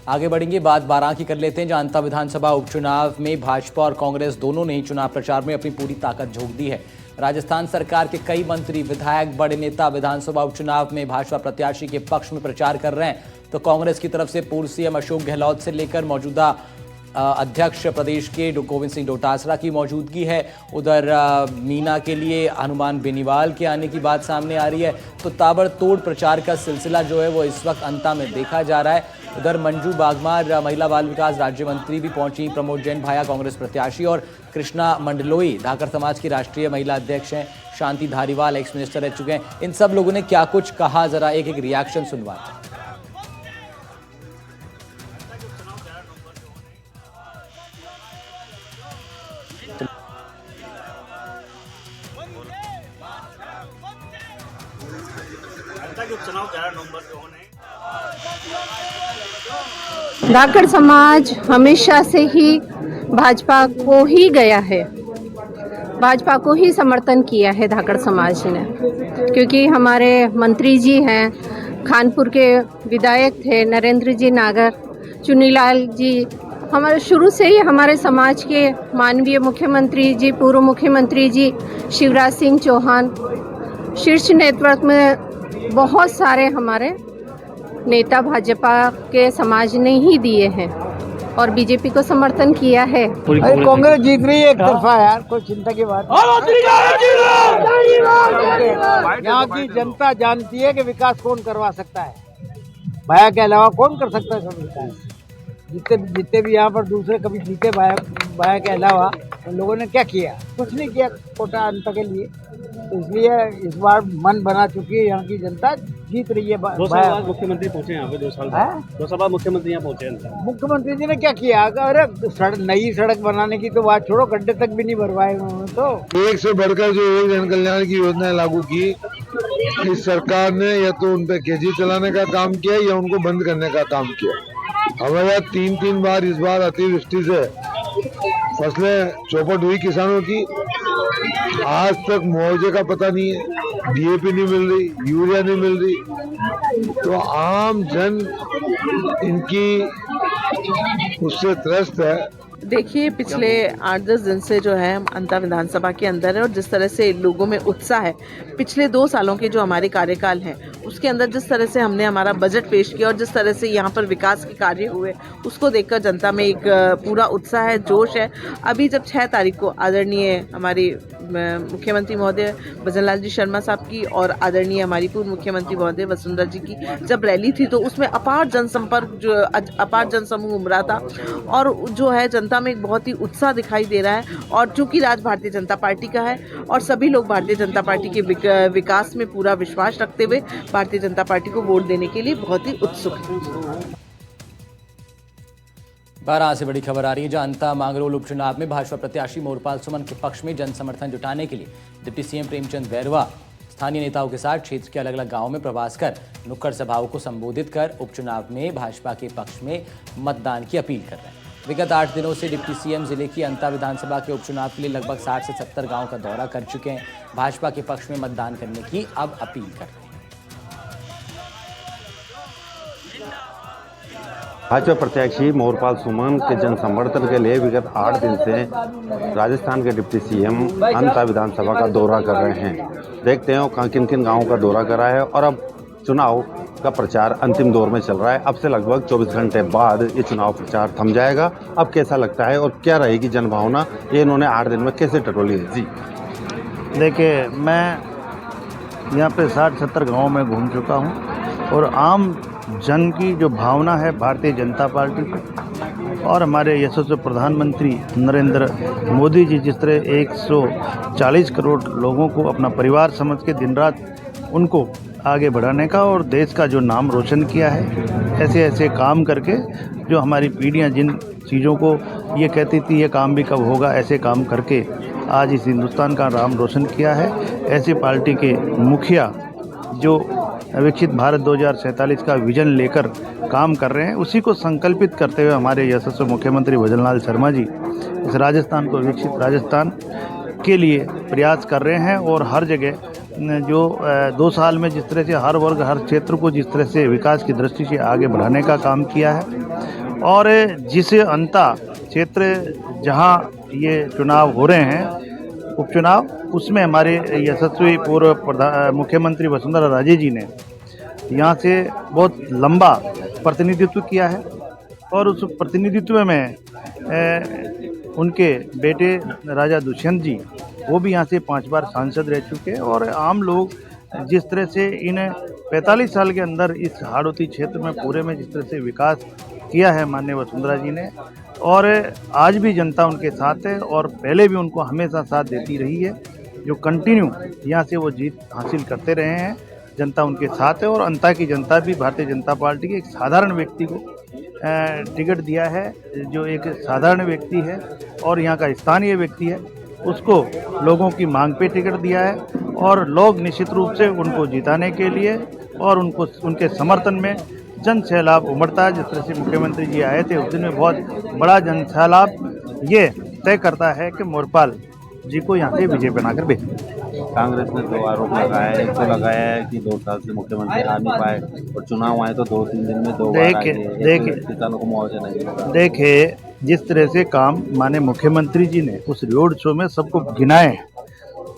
आगे बढ़ेंगे, बात बारां की कर लेते हैं, जहां अंता विधानसभा उपचुनाव में भाजपा और कांग्रेस दोनों ने ही चुनाव प्रचार में अपनी पूरी ताकत झोंक दी है। राजस्थान सरकार के कई मंत्री, विधायक, बड़े नेता विधानसभा उपचुनाव में भाजपा प्रत्याशी के पक्ष में प्रचार कर रहे हैं, तो कांग्रेस की तरफ से पूर्व सीएम अशोक गहलोत से लेकर मौजूदा अध्यक्ष प्रदेश के गोविंद सिंह डोटासरा की मौजूदगी है। उधर मीना के लिए हनुमान बेनीवाल के आने की बात सामने आ रही है। तो ताबड़तोड़ प्रचार का सिलसिला जो है वो इस वक्त अंता में देखा जा रहा है। उधर मंजू बागमार महिला बाल विकास राज्य मंत्री भी पहुंची, प्रमोद जैन भाया कांग्रेस प्रत्याशी और कृष्णा मंडलोई धाकर समाज की राष्ट्रीय महिला अध्यक्ष हैं, शांति धारीवाल एक्स मिनिस्टर रह चुके हैं। इन सब लोगों ने क्या कुछ कहा, जरा एक एक रिएक्शन सुनवाते हैं। धाकड़ समाज हमेशा से ही भाजपा को ही गया है, भाजपा को ही समर्थन किया है धाकड़ समाज ने, क्योंकि हमारे मंत्री जी हैं, खानपुर के विधायक थे नरेंद्र जी नागर, चुनीलाल जी, हमारे शुरू से ही हमारे समाज के माननीय मुख्यमंत्री जी, पूर्व मुख्यमंत्री जी शिवराज सिंह चौहान, शीर्ष नेतृत्व में बहुत सारे हमारे नेता भाजपा के समाज ने ही दिए हैं और बीजेपी को समर्थन किया है। अरे कांग्रेस जीत रही है एक तरफा यार, कोई चिंता की बात नहीं। यहाँ की जनता जानती है कि विकास कौन करवा सकता है, भाया के अलावा कौन कर सकता है सब विकास। जितने भी यहाँ पर दूसरे कभी जीते भाया के अलावा, उन लोगों ने क्या किया? कुछ नहीं किया कोटा अंत के लिए। तो इसलिए इस बार मन बना चुकी है, यहाँ की जनता जीत रही है। 2 साल बाद मुख्यमंत्री पहुंचे यहाँ पे, 2 साल बाद मुख्यमंत्री यहाँ पहुंचे। मुख्यमंत्री जी ने क्या किया? अरे नई सड़क बनाने की तो बात छोड़ो, गड्ढे तक भी नहीं भरवाए उन्होंने। तो एक से बढ़कर जो जन कल्याण की योजनाएं लागू की इस सरकार ने, या तो उन पे केजी चलाने का काम किया या उनको बंद करने का काम किया। हमारे यहाँ 3 बार इस बार अतिवृष्टि से फसलें चौपट हुई किसानों की, आज तक मुआवजे का पता नहीं है, डीएपी नहीं मिल रही, यूरिया नहीं मिल रही। तो आम जन इनकी उससे त्रस्त है। देखिए, पिछले 8-10 दिन से जो है अंता विधानसभा के अंदर है और जिस तरह से लोगों में उत्साह है, पिछले 2 सालों के जो हमारे कार्यकाल हैं उसके अंदर जिस तरह से हमने हमारा बजट पेश किया और जिस तरह से यहाँ पर विकास के कार्य हुए, उसको देखकर जनता में एक पूरा उत्साह है, जोश है। अभी जब 6 तारीख को आदरणीय हमारी मुख्यमंत्री महोदय भजनलाल जी शर्मा साहब की और आदरणीय हमारी पूर्व मुख्यमंत्री महोदय वसुंधरा जी की जब रैली थी, तो उसमें अपार जनसंपर्क, जो अपार जनसमूह उमड़ा था और जो है जनता में एक बहुत ही उत्साह दिखाई दे रहा है। और चूंकि राज भारतीय जनता पार्टी का है और सभी लोग भारतीय जनता पार्टी के विकास में पूरा विश्वास रखते हुए भारतीय जनता पार्टी को वोट देने के लिए बहुत ही उत्सुक है। बारां से बड़ी खबर आ रही है, जहां अंता मांगरोल उपचुनाव में भाजपा प्रत्याशी मोरपाल सुमन के पक्ष में जन समर्थन जुटाने के लिए डिप्टी सीएम प्रेमचंद बैरवा स्थानीय नेताओं के साथ क्षेत्र के अलग अलग गांवों में प्रवास कर नुक्कड़ सभाओं को संबोधित कर उपचुनाव में भाजपा के पक्ष में मतदान की अपील कर रहे हैं। विगत 8 दिनों से डिप्टी सीएम जिले की अंता विधानसभा के उपचुनाव के लिए लगभग 60 से 70 गाँव का दौरा कर चुके हैं। भाजपा के पक्ष में मतदान करने की अब अपील कर रहे हैं। भाजपा प्रत्याशी मोरपाल सुमन के जन समर्थन के लिए विगत 8 दिन से राजस्थान के डिप्टी सीएम अंता विधानसभा का दौरा कर रहे हैं। देखते हैं किन किन गांवों का दौरा करा है और अब चुनाव का प्रचार अंतिम दौर में चल रहा है। अब से लगभग 24 घंटे बाद ये चुनाव प्रचार थम जाएगा। अब कैसा लगता है और क्या रहेगी जनभावना, ये इन्होंने 8 दिन में कैसे टटोली है? जी देखिए, मैं यहाँ पे 60-70 गाँव में घूम चुका हूँ और आम जन की जो भावना है भारतीय जनता पार्टी की और हमारे यशस्वी प्रधानमंत्री नरेंद्र मोदी जी जिस तरह 140 करोड़ लोगों को अपना परिवार समझ के दिन रात उनको आगे बढ़ाने का और देश का जो नाम रोशन किया है, ऐसे ऐसे काम करके जो हमारी पीढ़ियां जिन चीज़ों को ये कहती थी ये काम भी कब होगा, ऐसे काम करके आज इस हिंदुस्तान का नाम रोशन किया है। ऐसी पार्टी के मुखिया जो विकसित भारत 2047 का विजन लेकर काम कर रहे हैं, उसी को संकल्पित करते हुए हमारे यशस्वी मुख्यमंत्री भजनलाल शर्मा जी इस राजस्थान को विकसित राजस्थान के लिए प्रयास कर रहे हैं और हर जगह जो 2 साल में जिस तरह से हर वर्ग हर क्षेत्र को जिस तरह से विकास की दृष्टि से आगे बढ़ाने का काम किया है, और जिस अंता क्षेत्र जहां ये चुनाव हो रहे हैं उपचुनाव, उसमें हमारे यशस्वी पूर्व मुख्यमंत्री वसुंधरा राजे जी ने यहाँ से बहुत लंबा प्रतिनिधित्व किया है और उस प्रतिनिधित्व में उनके बेटे राजा दुष्यंत जी वो भी यहाँ से 5 बार सांसद रह चुके हैं। और आम लोग जिस तरह से इन 45 साल के अंदर इस हाड़ौती क्षेत्र में पूरे में जिस तरह से विकास किया है माननीय वसुंधरा जी ने, और आज भी जनता उनके साथ है और पहले भी उनको हमेशा साथ देती रही है। जो कंटिन्यू यहाँ से वो जीत हासिल करते रहे हैं, जनता उनके साथ है। और अंता की जनता भी भारतीय जनता पार्टी के एक साधारण व्यक्ति को टिकट दिया है, जो एक साधारण व्यक्ति है और यहाँ का स्थानीय व्यक्ति है, उसको लोगों की मांग पे टिकट दिया है। और लोग निश्चित रूप से उनको जिताने के लिए और उनको उनके समर्थन में जन सैलाब उमड़ता है। जिस तरह से मुख्यमंत्री जी आए थे उस दिन में बहुत बड़ा जन सैलाब ये तय करता है कि मोरपाल जी को यहाँ से विजय बनाकर भेजें। कांग्रेस ने 2 आरोप लगाया है। एक तो लगाया है कि 2 साल से मुख्यमंत्री आ नहीं पाए और चुनाव आए तो 2-3 दिन में 2 बार आए, किसानों को मुआवजा नहीं मिला। देखिए, जिस तरह से काम माने मुख्यमंत्री जी ने उस रोड शो में सबको गिनाए,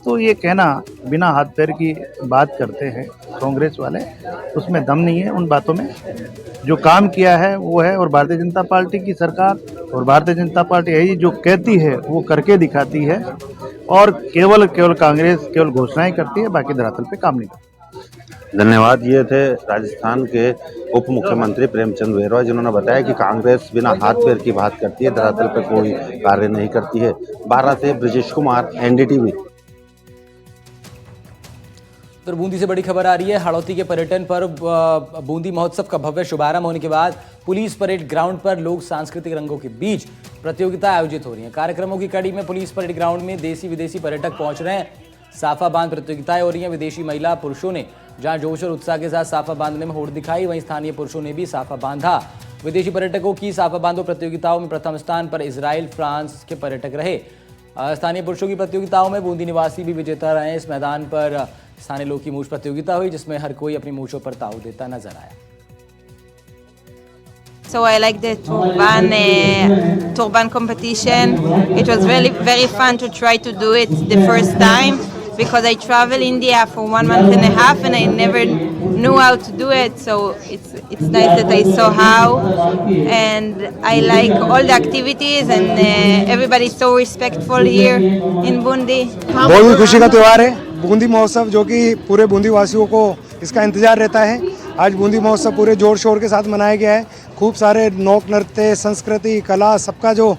तो ये कहना बिना हाथ पैर की बात करते हैं कांग्रेस वाले, उसमें दम नहीं है उन बातों में। जो काम किया है वो है, और भारतीय जनता पार्टी की सरकार और भारतीय जनता पार्टी यही जो कहती है वो करके दिखाती है। और केवल कांग्रेस केवल घोषणाएं करती है, बाकी धरातल पे काम नहीं करती। धन्यवाद। ये थे राजस्थान के उप मुख्यमंत्री प्रेमचंद बैरवा, जिन्होंने बताया कि कांग्रेस बिना हाथ पैर की बात करती है, धरातल पे कोई कार्य नहीं करती है। 12 से ब्रजेश कुमार, NDTV। तो बूंदी से बड़ी खबर आ रही है। हाड़ौती के पर्यटन पर बूंदी महोत्सव का भव्य शुभारंभ होने के बाद पुलिस परेड ग्राउंड पर लोक सांस्कृतिक रंगों के बीच प्रतियोगिता आयोजित हो रही है। कार्यक्रमों की कड़ी में पुलिस परेड ग्राउंड में देसी विदेशी पर्यटक पहुंच रहे हैं। साफा बांध प्रतियोगिताएं हो रही हैं। विदेशी महिला पुरुषों ने जहां जोश और उत्साह के साथ साफा बांधने में होड़ दिखाई, वहीं स्थानीय पुरुषों ने भी साफा बांधा। विदेशी पर्यटकों की साफा बांधो प्रतियोगिताओं में प्रथम स्थान पर इजराइल, फ्रांस के पर्यटक रहे। स्थानीय पुरुषों की प्रतियोगिताओं में बूंदी निवासी भी विजेता रहे। इस मैदान पर स्थानीय लोक की मूछ प्रतियोगिता हुई, जिसमें हर कोई अपनी मूछों पर ताव देता नजर आया। So I like the turban competition. It was very fun to try to do it the first time because I traveled India for 1 month and a half and I never knew how to do it. So it's nice that I saw how, and I like all the activities and everybody is so respectful here in Bundi. बहुत ही खुशी का त्यौहार है बूंदी महोत्सव, जो कि पूरे बूंदी वासियों को इसका इंतजार रहता है। आज बूंदी महोत्सव पूरे जोर शोर के साथ मनाया गया है। खूब सारे लोक नृत्य, संस्कृति, कला, सबका जो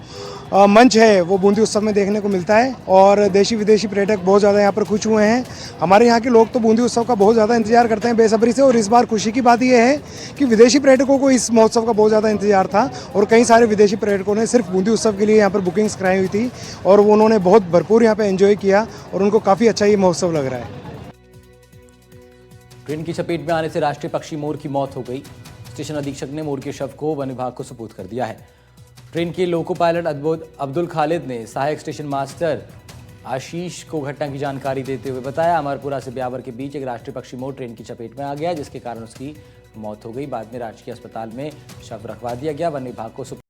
मंच है वो बूंदी उत्सव में देखने को मिलता है। और देशी विदेशी पर्यटक बहुत ज़्यादा यहाँ पर खुश हुए हैं। हमारे यहाँ के लोग तो बूंदी उत्सव का बहुत ज़्यादा इंतजार करते हैं बेसब्री से। और इस बार खुशी की बात यह है कि विदेशी पर्यटकों को इस महोत्सव का बहुत ज़्यादा इंतजार था और कई सारे विदेशी पर्यटकों ने सिर्फ बूंदी उत्सव के लिए यहाँ पर बुकिंग्स कराई हुई थी और उन्होंने बहुत भरपूर यहाँ पर एंजॉय किया और उनको काफ़ी अच्छा ये महोत्सव लग रहा है। ट्रेन की चपेट में आने से राष्ट्रीय पक्षी मोर की मौत हो गई। स्टेशन अधीक्षक ने मोर के शव को वन विभाग को सुपुर्द कर दिया है। ट्रेन के लोको पायलट अब्दुल खालिद ने सहायक स्टेशन मास्टर आशीष को घटना की जानकारी देते हुए बताया, अमरपुरा से ब्यावर के बीच एक राष्ट्रीय पक्षी मोर ट्रेन की चपेट में आ गया, जिसके कारण उसकी मौत हो गई। बाद में राजकीय अस्पताल में शव रखवा दिया गया। वन विभाग को